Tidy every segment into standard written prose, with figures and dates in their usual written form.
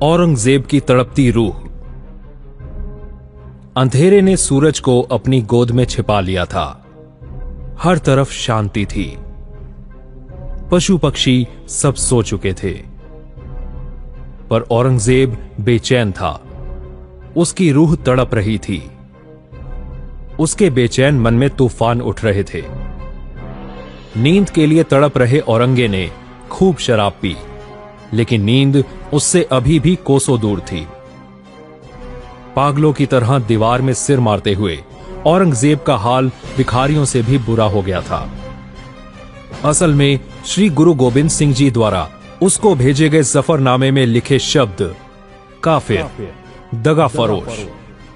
औरंगजेब की तड़पती रूह। अंधेरे ने सूरज को अपनी गोद में छिपा लिया था। हर तरफ शांति थी। पशु पक्षी सब सो चुके थे, पर औरंगजेब बेचैन था। उसकी रूह तड़प रही थी। उसके बेचैन मन में तूफान उठ रहे थे। नींद के लिए तड़प रहे औरंगे ने खूब शराब पी, लेकिन नींद उससे अभी भी कोसों दूर थी। पागलों की तरह दीवार में सिर मारते हुए औरंगजेब का हाल भिखारियों से भी बुरा हो गया था। असल में श्री गुरु गोविंद सिंह जी द्वारा उसको भेजे गए जफरनामे में लिखे शब्द काफिर, दगा फरोश,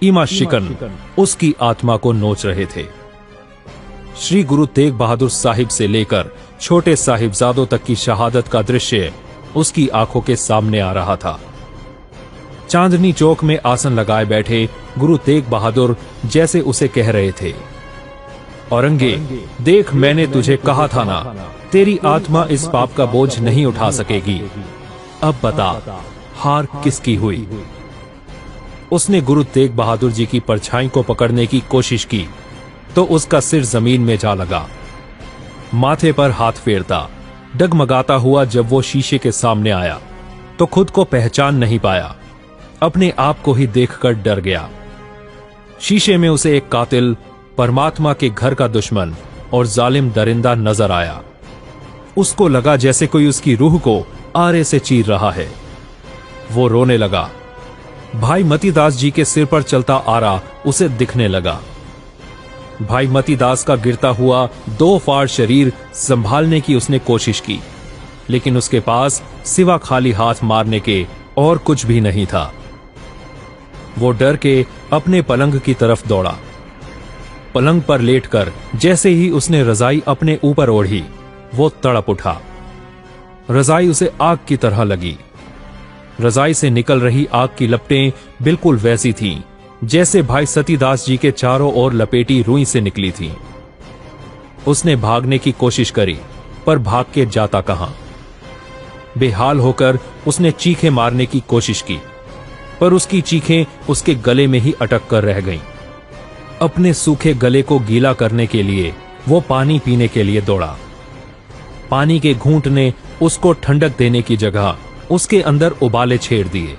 ईमा शिकन उसकी आत्मा को नोच रहे थे। श्री गुरु तेग बहादुर साहिब से लेकर छोटे साहिबजादों तक की शहादत का दृश्य उसकी आंखों के सामने आ रहा था। चांदनी चौक में आसन लगाए बैठे गुरु तेग बहादुर जैसे उसे कह रहे थे, औरंगे देख, मैंने तुझे कहा था ना, तेरी आत्मा इस पाप का बोझ नहीं उठा सकेगी। अब बता, हार किसकी हुई? उसने गुरु तेग बहादुर जी की परछाई को पकड़ने की कोशिश की तो उसका सिर जमीन में जा लगा। माथे पर हाथ फेरता, डगमगाता हुआ जब वो शीशे के सामने आया तो खुद को पहचान नहीं पाया। अपने आप को ही देखकर डर गया। शीशे में उसे एक कातिल, परमात्मा के घर का दुश्मन और जालिम दरिंदा नजर आया। उसको लगा जैसे कोई उसकी रूह को आरे से चीर रहा है। वो रोने लगा। भाई मतीदास जी के सिर पर चलता आरा उसे दिखने लगा। भाई मतीदास का गिरता हुआ 2 फाड़ शरीर संभालने की उसने कोशिश की, लेकिन उसके पास सिवा खाली हाथ मारने के और कुछ भी नहीं था। वो डर के अपने पलंग की तरफ दौड़ा। पलंग पर लेटकर जैसे ही उसने रजाई अपने ऊपर ओढ़ी, वो तड़प उठा। रजाई उसे आग की तरह लगी। रजाई से निकल रही आग की लपटें बिल्कुल वैसी थीं जैसे भाई सतीदास जी के चारों ओर लपेटी रुई से निकली थीं। उसने भागने की कोशिश करी, पर भाग के जाता कहां। बेहाल होकर उसने चीखें मारने की कोशिश की, पर उसकी चीखें उसके गले में ही अटक कर रह गईं। अपने सूखे गले को गीला करने के लिए वो पानी पीने के लिए दौड़ा। पानी के घूंट ने उसको ठंडक देने की जगह उसके अंदर उबाले छेड़ दिए।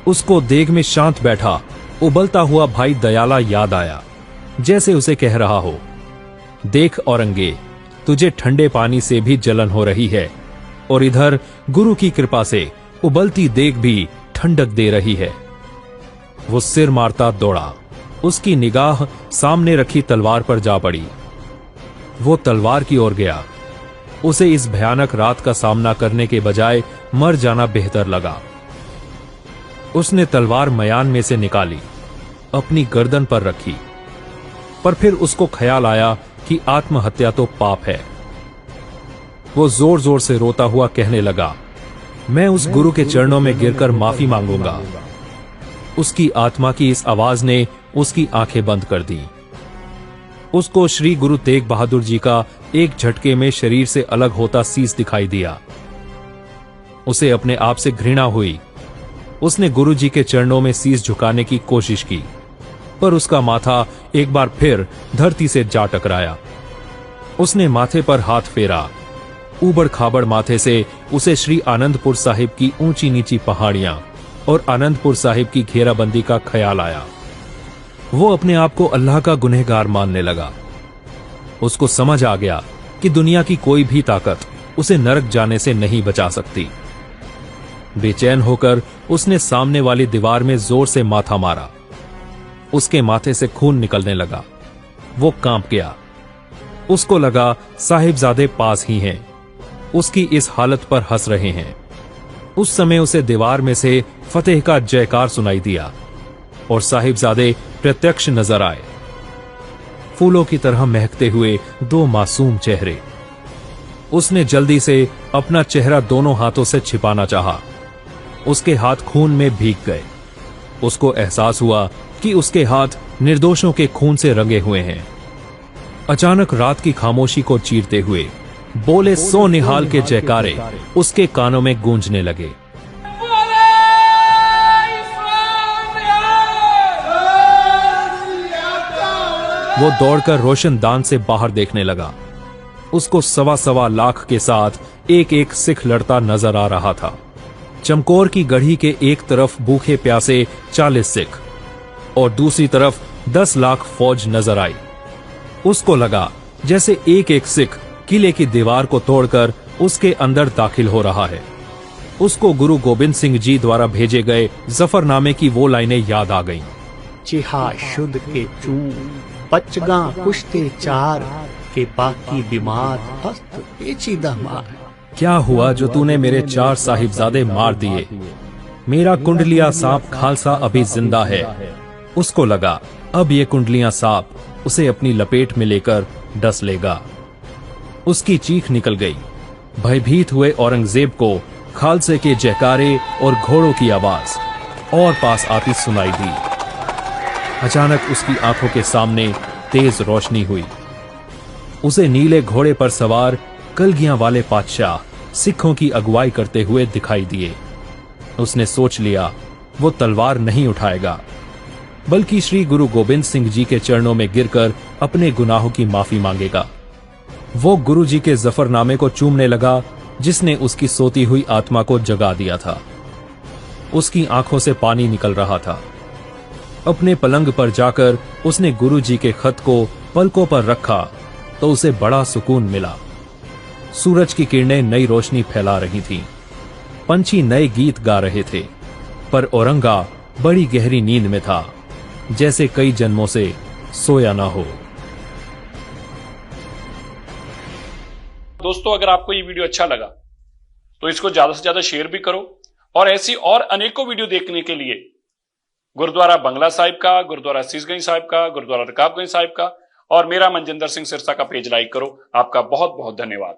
उसको देग में शांत बैठा उबलता हुआ भाई दयाला याद आया, जैसे उसे कह रहा हो, देख औरंगे, तुझे ठंडे पानी से भी जलन हो रही है और इधर गुरु की कृपा से उबलती देग भी ठंडक दे रही है। वो सिर मारता दौड़ा। उसकी निगाह सामने रखी तलवार पर जा पड़ी। वो तलवार की ओर गया। उसे इस भयानक रात का सामना करने के बजाय मर जाना बेहतर लगा। उसने तलवार मयान में से निकाली, अपनी गर्दन पर रखी, पर फिर उसको ख्याल आया कि आत्महत्या तो पाप है। वो जोर जोर से रोता हुआ कहने लगा, मैं उस गुरु के चरणों में गिरकर माफी मांगूंगा। उसकी आत्मा की इस आवाज ने उसकी आंखें बंद कर दी। उसको श्री गुरु तेग बहादुर जी का एक झटके में शरीर से अलग होता सीस दिखाई दिया। उसे अपने आप से घृणा हुई। उसने गुरु जी के चरणों में सीस झुकाने की कोशिश की, पर उसका माथा एक बार फिर धरती से जा टकराया। उसने माथे पर हाथ फेरा। ऊबड़ खाबड़ माथे से उसे श्री आनंदपुर साहिब की ऊंची नीची पहाड़ियां और आनंदपुर साहिब की घेराबंदी का ख्याल आया। वो अपने आप को अल्लाह का गुनहगार मानने लगा। उसको समझ आ गया कि दुनिया की कोई भी ताकत उसे नरक जाने से नहीं बचा सकती। बेचैन होकर उसने सामने वाली दीवार में जोर से माथा मारा। उसके माथे से खून निकलने लगा। वो कांप गया। उसको लगा साहिबजादे पास ही हैं, उसकी इस हालत पर हंस रहे हैं। उस समय उसे दीवार में से फतेह का जयकार सुनाई दिया और साहिबजादे प्रत्यक्ष नजर आए, फूलों की तरह महकते हुए 2 मासूम चेहरे। उसने जल्दी से अपना चेहरा दोनों हाथों से छिपाना चाहा। उसके हाथ खून में भीग गए। उसको एहसास हुआ कि उसके हाथ निर्दोषों के खून से रंगे हुए हैं। अचानक रात की खामोशी को चीरते हुए बोले सो निहाल के जयकारे उसके कानों में गूंजने लगे। वो दौड़कर रोशनदान से बाहर देखने लगा। उसको सवा लाख के साथ एक एक सिख लड़ता नजर आ रहा था। चमकौर की गढ़ी के एक तरफ भूखे प्यासे 40 सिख और दूसरी तरफ 10 लाख फौज नजर आई। उसको लगा जैसे एक एक सिख किले की दीवार को तोड़कर उसके अंदर दाखिल हो रहा है। उसको गुरु गोबिंद सिंह जी द्वारा भेजे गए जफरनामे की वो लाइनें याद आ गईं। चिहा शुद्ध के चू पचगा कुश्ते चार के बाकी बीमार हस्त पेचीदा मार। क्या हुआ जो तूने मेरे 4 साहिबजादे मार दिए? मेरा कुंडलिया सांप खालसा अभी जिंदा है। उसको लगा अब ये कुंडलिया सांप उसे अपनी लपेट में लेकर डस लेगा। उसकी चीख निकल गई। भयभीत हुए औरंगजेब को खालसे के जयकारे और घोड़ों की आवाज और पास आती सुनाई दी। अचानक उसकी आंखों के सामने तेज रोशनी हुई। उसे नीले घोड़े पर सवार कलगियां वाले बादशाह सिखों की अगुवाई करते हुए दिखाई दिए। उसने सोच लिया वो तलवार नहीं उठाएगा, बल्कि श्री गुरु गोबिंद सिंह जी के चरणों में गिरकर अपने गुनाहों की माफी मांगेगा। वो गुरु जी के जफरनामे को चूमने लगा जिसने उसकी सोती हुई आत्मा को जगा दिया था। उसकी आंखों से पानी निकल रहा था। अपने पलंग पर जाकर उसने गुरु जी के खत को पलकों पर रखा तो उसे बड़ा सुकून मिला। सूरज की किरणें नई रोशनी फैला रही थीं। पंछी नए गीत गा रहे थे, पर औरंगा बड़ी गहरी नींद में था, जैसे कई जन्मों से सोया ना हो। दोस्तों, अगर आपको ये वीडियो अच्छा लगा तो इसको ज्यादा से ज्यादा शेयर भी करो और ऐसी और अनेकों वीडियो देखने के लिए गुरुद्वारा बंगला साहिब का, गुरुद्वारा शीशगंज साहिब का, गुरुद्वारा रकाबगंज साहिब का और मेरा मनजिंदर सिंह सिरसा का पेज लाइक करो। आपका बहुत बहुत धन्यवाद।